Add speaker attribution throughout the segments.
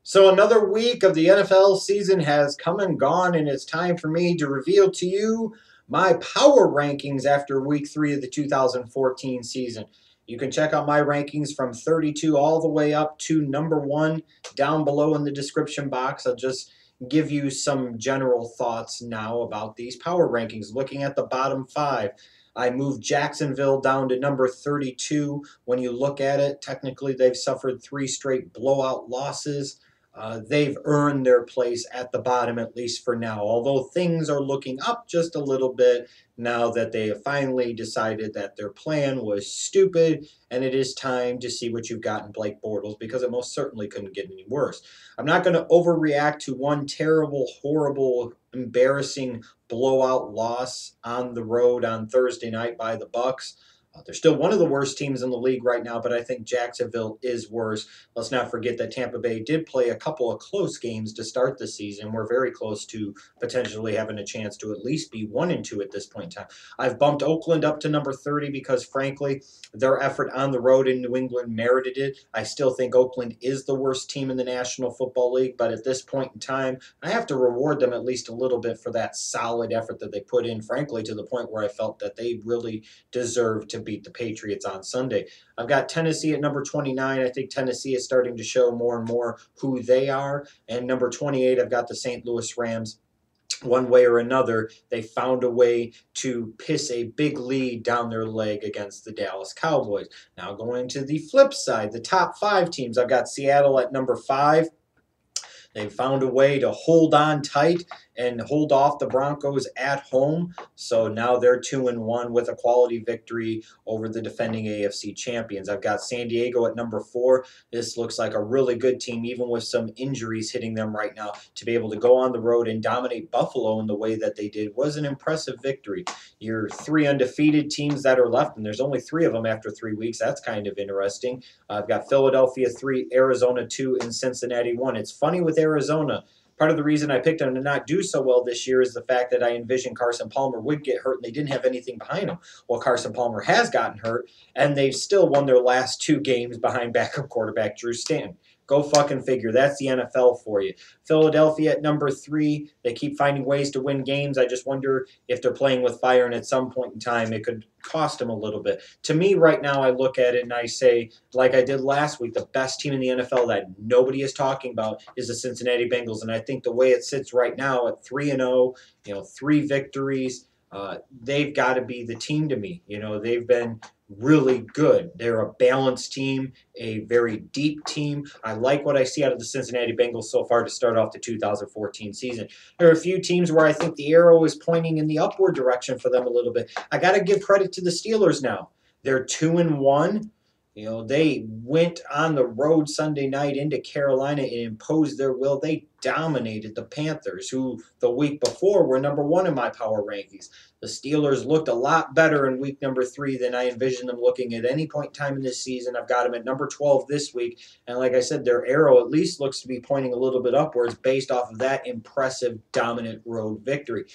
Speaker 1: So another week of the NFL season has come and gone, and it's time for me to reveal to you my power rankings after week 3 of the 2014 season. You can check out my rankings from 32 all the way up to number 1 down below in the description box. I'll just give you some general thoughts now about these power rankings. Looking at the bottom 5, I moved Jacksonville down to number 32. When you look at it, technically they've suffered 3 straight blowout losses. They've earned their place at the bottom, at least for now. Although things are looking up just a little bit now that they have finally decided that their plan was stupid and it is time to see what you've got in Blake Bortles, because it most certainly couldn't get any worse. I'm not going to overreact to one terrible, horrible, embarrassing blowout loss on the road on Thursday night by the Bucs. They're still one of the worst teams in the league right now, but I think Jacksonville is worse. Let's not forget that Tampa Bay did play a couple of close games to start the season. We're very close to potentially having a chance to at least be 1-2 at this point in time. I've bumped Oakland up to number 30 because, frankly, their effort on the road in New England merited it. I still think Oakland is the worst team in the National Football League, but at this point in time, I have to reward them at least a little bit for that solid effort that they put in, frankly, to the point where I felt that they really deserved to beat the Patriots on Sunday. I've got Tennessee at number 29. I think Tennessee is starting to show more and more who they are. And number 28, I've got the St. Louis Rams. One way or another, they found a way to piss a big lead down their leg against the Dallas Cowboys. Now, going to the flip side, the top 5 teams, I've got Seattle at number 5. They found a way to hold on tight and hold off the Broncos at home. So now they're 2-1 with a quality victory over the defending AFC champions. I've got San Diego at number 4. This looks like a really good team, even with some injuries hitting them right now. To be able to go on the road and dominate Buffalo in the way that they did was an impressive victory. Your 3 undefeated teams that are left, and there's only 3 of them after 3 weeks. That's kind of interesting. I've got Philadelphia 3, Arizona 2, and Cincinnati 1. It's funny with Arizona. Part of the reason I picked them to not do so well this year is the fact that I envisioned Carson Palmer would get hurt and they didn't have anything behind him. Well, Carson Palmer has gotten hurt, and they've still won their last 2 games behind backup quarterback Drew Stanton. Go fucking figure. That's the NFL for you. Philadelphia at number 3. They keep finding ways to win games. I just wonder if they're playing with fire, and at some point in time it could cost them a little bit. To me, right now, I look at it and I say, like I did last week, the best team in the NFL that nobody is talking about is the Cincinnati Bengals. And I think the way it sits right now at 3-0, 3 victories, they've got to be the team to me. They've been really good. They're a balanced team, a very deep team. I like what I see out of the Cincinnati Bengals so far to start off the 2014 season. There are a few teams where I think the arrow is pointing in the upward direction for them a little bit. I got to give credit to the Steelers now. They're 2-1. They went on the road Sunday night into Carolina and imposed their will. They dominated the Panthers, who the week before were number 1 in my power rankings. The Steelers looked a lot better in week number 3 than I envisioned them looking at any point in time in this season. I've got them at number 12 this week. And like I said, their arrow at least looks to be pointing a little bit upwards based off of that impressive, dominant road victory.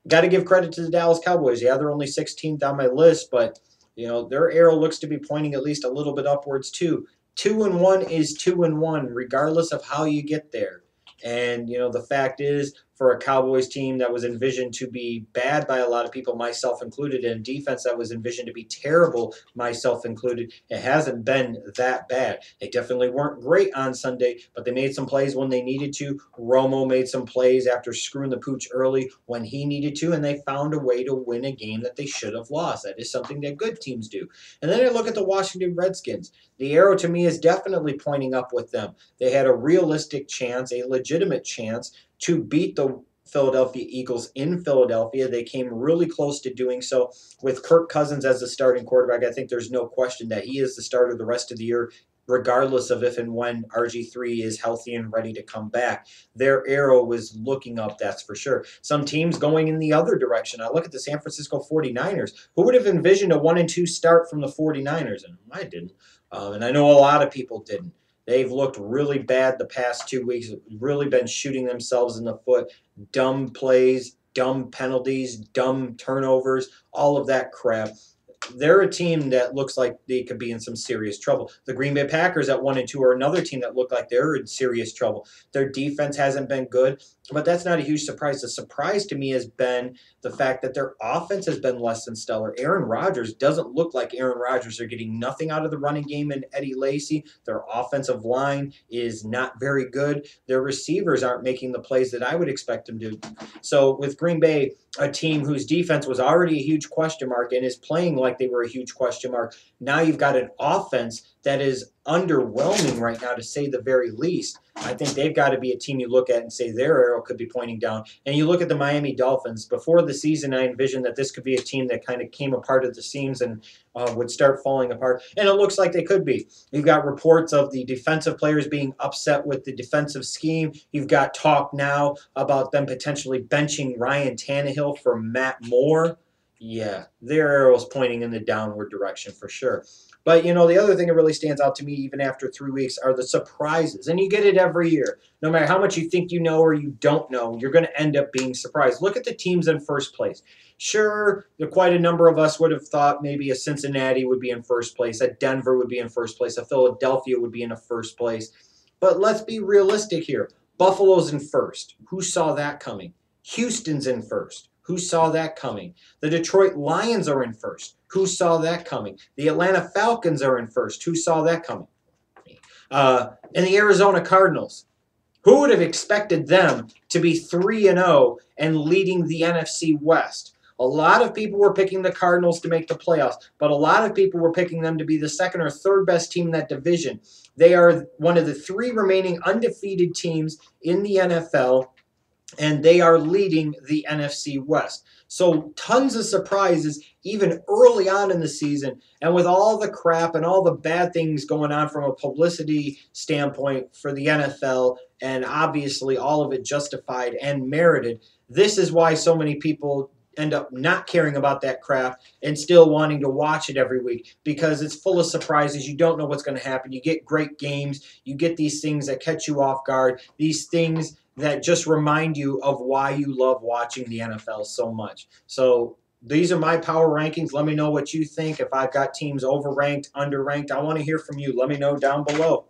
Speaker 1: Got to give credit to the Dallas Cowboys. Yeah, they're only 16th on my list, but their arrow looks to be pointing at least a little bit upwards too. 2-1 is 2-1, regardless of how you get there. And the fact is, for a Cowboys team that was envisioned to be bad by a lot of people, myself included, and defense that was envisioned to be terrible, myself included, it hasn't been that bad. They definitely weren't great on Sunday, but they made some plays when they needed to. Romo made some plays after screwing the pooch early when he needed to, and they found a way to win a game that they should have lost. That is something that good teams do. And then I look at the Washington Redskins. The arrow to me is definitely pointing up with them. They had a realistic chance, a legitimate chance, to beat the Philadelphia Eagles in Philadelphia. They came really close to doing so with Kirk Cousins as the starting quarterback. I think there's no question that he is the starter the rest of the year, regardless of if and when RG3 is healthy and ready to come back. Their arrow was looking up, that's for sure. Some teams going in the other direction. I look at the San Francisco 49ers. Who would have envisioned a 1-2 start from the 49ers? And I didn't. And I know a lot of people didn't. They've looked really bad the past 2 weeks, really been shooting themselves in the foot. Dumb plays, dumb penalties, dumb turnovers, all of that crap. they're a team that looks like they could be in some serious trouble. The Green Bay Packers at 1-2 are another team that look like they're in serious trouble. Their defense hasn't been good, but that's not a huge surprise. The surprise to me has been the fact that their offense has been less than stellar. Aaron Rodgers doesn't look like Aaron Rodgers. They're getting nothing out of the running game in Eddie Lacy. Their offensive line is not very good. Their receivers aren't making the plays that I would expect them to. So with Green Bay, a team whose defense was already a huge question mark and is playing like they were a huge question mark, now you've got an offense that is underwhelming right now, to say the very least. I think they've got to be a team you look at and say their arrow could be pointing down. And you look at the Miami Dolphins. Before the season, I envisioned that this could be a team that kind of came apart at the seams and would start falling apart. And it looks like they could be. You've got reports of the defensive players being upset with the defensive scheme. You've got talk now about them potentially benching Ryan Tannehill for Matt Moore. Yeah, their arrow's pointing in the downward direction for sure. But, you know, the other thing that really stands out to me, even after 3 weeks, are the surprises. And you get it every year. No matter how much you think you know or you don't know, you're going to end up being surprised. Look at the teams in first place. Sure, quite a number of us would have thought maybe a Cincinnati would be in first place, a Denver would be in first place, a Philadelphia would be in a first place. But let's be realistic here. Buffalo's in first. Who saw that coming? Houston's in first. Who saw that coming? The Detroit Lions are in first. Who saw that coming? The Atlanta Falcons are in first. Who saw that coming? And the Arizona Cardinals. Who would have expected them to be 3-0 and leading the NFC West? A lot of people were picking the Cardinals to make the playoffs, but a lot of people were picking them to be the second or third best team in that division. They are one of the 3 remaining undefeated teams in the NFL, and they are leading the NFC West. So tons of surprises even early on in the season. And with all the crap and all the bad things going on from a publicity standpoint for the NFL, and obviously all of it justified and merited, this is why so many people end up not caring about that crap and still wanting to watch it every week, because it's full of surprises. You don't know what's going to happen. You get great games. You get these things that catch you off guard, these things that just remind you of why you love watching the NFL so much. So these are my power rankings. Let me know what you think. If I've got teams overranked, underranked, I want to hear from you. Let me know down below.